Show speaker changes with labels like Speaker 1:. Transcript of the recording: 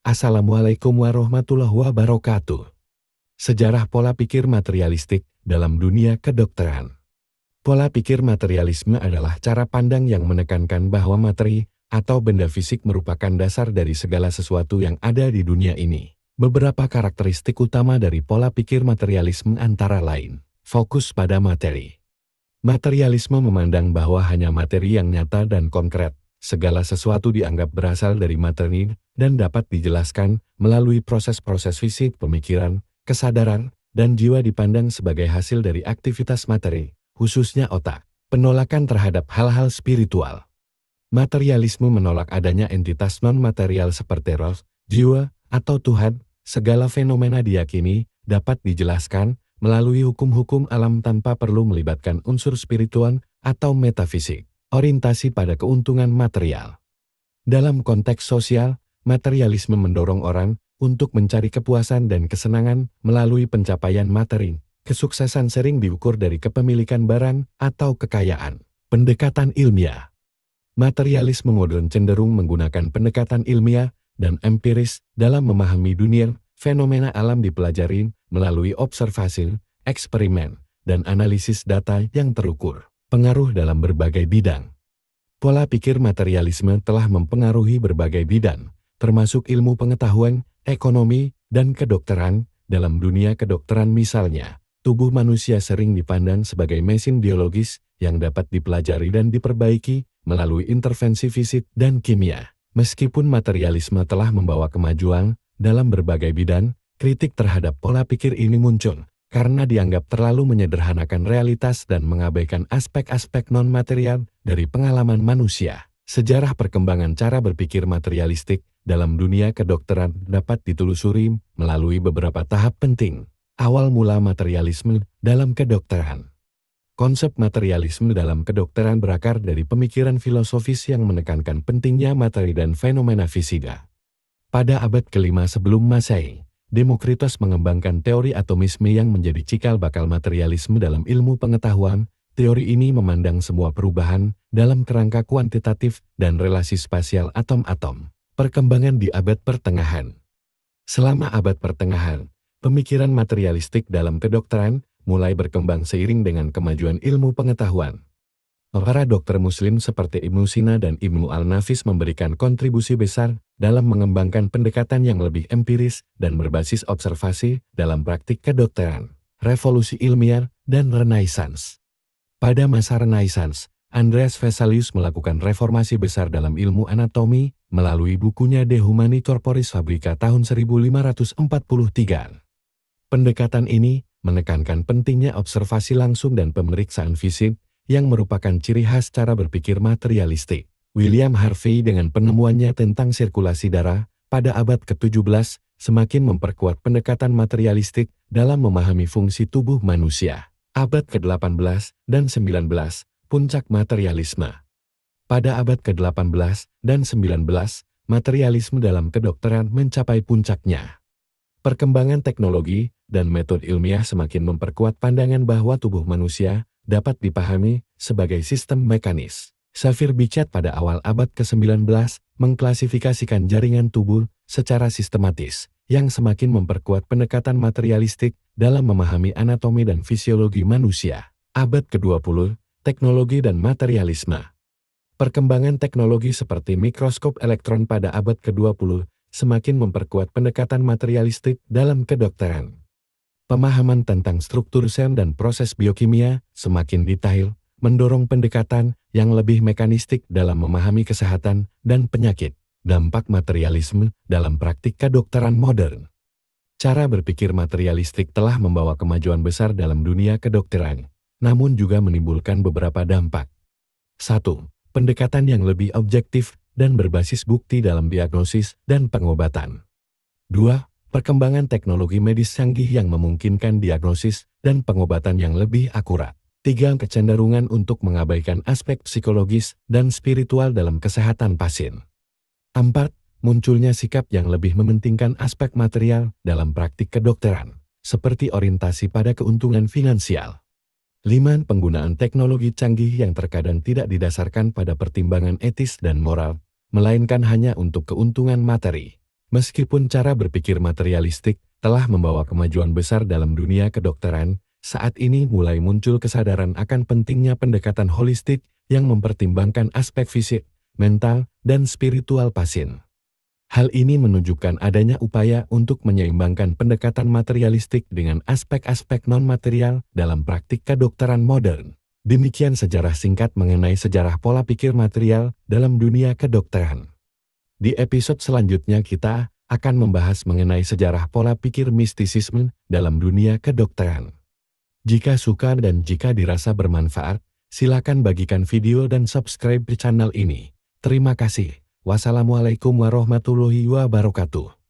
Speaker 1: Assalamualaikum warahmatullahi wabarakatuh. Sejarah pola pikir materialistik dalam dunia kedokteran. Pola pikir materialisme adalah cara pandang yang menekankan bahwa materi atau benda fisik merupakan dasar dari segala sesuatu yang ada di dunia ini. Beberapa karakteristik utama dari pola pikir materialisme antara lain: fokus pada materi. Materialisme memandang bahwa hanya materi yang nyata dan konkret. Segala sesuatu dianggap berasal dari materi dan dapat dijelaskan melalui proses-proses fisik, pemikiran, kesadaran, dan jiwa dipandang sebagai hasil dari aktivitas materi, khususnya otak. Penolakan terhadap hal-hal spiritual. Materialisme menolak adanya entitas non-material seperti roh, jiwa, atau Tuhan. Segala fenomena diyakini dapat dijelaskan melalui hukum-hukum alam tanpa perlu melibatkan unsur spiritual atau metafisik. Orientasi pada keuntungan material. Dalam konteks sosial, materialisme mendorong orang untuk mencari kepuasan dan kesenangan melalui pencapaian materi. Kesuksesan sering diukur dari kepemilikan barang atau kekayaan. Pendekatan ilmiah. Materialisme modern cenderung menggunakan pendekatan ilmiah dan empiris dalam memahami dunia. Fenomena alam dipelajari melalui observasi, eksperimen, dan analisis data yang terukur. Pengaruh dalam berbagai bidang. Pola pikir materialisme telah mempengaruhi berbagai bidang, termasuk ilmu pengetahuan, ekonomi, dan kedokteran. Dalam dunia kedokteran misalnya, tubuh manusia sering dipandang sebagai mesin biologis yang dapat dipelajari dan diperbaiki melalui intervensi fisik dan kimia. Meskipun materialisme telah membawa kemajuan dalam berbagai bidang, kritik terhadap pola pikir ini muncul karena dianggap terlalu menyederhanakan realitas dan mengabaikan aspek-aspek non-material dari pengalaman manusia. Sejarah perkembangan cara berpikir materialistik dalam dunia kedokteran dapat ditelusuri melalui beberapa tahap penting. Awal mula materialisme dalam kedokteran. Konsep materialisme dalam kedokteran berakar dari pemikiran filosofis yang menekankan pentingnya materi dan fenomena fisika. Pada abad ke-5 sebelum Masehi, Demokritos mengembangkan teori atomisme yang menjadi cikal bakal materialisme dalam ilmu pengetahuan. Teori ini memandang semua perubahan dalam kerangka kuantitatif dan relasi spasial atom-atom. Perkembangan di abad pertengahan. Selama abad pertengahan, pemikiran materialistik dalam kedokteran mulai berkembang seiring dengan kemajuan ilmu pengetahuan. Para dokter muslim seperti Ibnu Sina dan Ibnu Al-Nafis memberikan kontribusi besar dalam mengembangkan pendekatan yang lebih empiris dan berbasis observasi dalam praktik kedokteran. Revolusi ilmiah dan Renaissance. Pada masa Renaissance, Andreas Vesalius melakukan reformasi besar dalam ilmu anatomi melalui bukunya De Humani Corporis Fabrica tahun 1543. Pendekatan ini menekankan pentingnya observasi langsung dan pemeriksaan fisik yang merupakan ciri khas cara berpikir materialistik. William Harvey dengan penemuannya tentang sirkulasi darah pada abad ke-17 semakin memperkuat pendekatan materialistik dalam memahami fungsi tubuh manusia. Abad ke-18 dan 19, puncak materialisme. Pada abad ke-18 dan 19, materialisme dalam kedokteran mencapai puncaknya. Perkembangan teknologi dan metode ilmiah semakin memperkuat pandangan bahwa tubuh manusia dapat dipahami sebagai sistem mekanis. Xavier Bichat pada awal abad ke-19 mengklasifikasikan jaringan tubuh secara sistematis, yang semakin memperkuat pendekatan materialistik dalam memahami anatomi dan fisiologi manusia. Abad ke-20, teknologi dan materialisme. Perkembangan teknologi seperti mikroskop elektron pada abad ke-20 semakin memperkuat pendekatan materialistik dalam kedokteran. Pemahaman tentang struktur sel dan proses biokimia semakin detail, mendorong pendekatan yang lebih mekanistik dalam memahami kesehatan dan penyakit. Dampak materialisme dalam praktik kedokteran modern. Cara berpikir materialistik telah membawa kemajuan besar dalam dunia kedokteran, namun juga menimbulkan beberapa dampak. 1. Pendekatan yang lebih objektif dan berbasis bukti dalam diagnosis dan pengobatan. 2. Perkembangan teknologi medis canggih yang memungkinkan diagnosis dan pengobatan yang lebih akurat. 3. Kecenderungan untuk mengabaikan aspek psikologis dan spiritual dalam kesehatan pasien. 4. Munculnya sikap yang lebih mementingkan aspek material dalam praktik kedokteran, seperti orientasi pada keuntungan finansial. 5. Penggunaan teknologi canggih yang terkadang tidak didasarkan pada pertimbangan etis dan moral, melainkan hanya untuk keuntungan materi. Meskipun cara berpikir materialistik telah membawa kemajuan besar dalam dunia kedokteran, saat ini mulai muncul kesadaran akan pentingnya pendekatan holistik yang mempertimbangkan aspek fisik, mental, dan spiritual pasien. Hal ini menunjukkan adanya upaya untuk menyeimbangkan pendekatan materialistik dengan aspek-aspek non-material dalam praktik kedokteran modern. Demikian sejarah singkat mengenai sejarah pola pikir material dalam dunia kedokteran. Di episode selanjutnya kita akan membahas mengenai sejarah pola pikir mistisisme dalam dunia kedokteran. Jika suka dan jika dirasa bermanfaat, silakan bagikan video dan subscribe di channel ini. Terima kasih. Wassalamualaikum warahmatullahi wabarakatuh.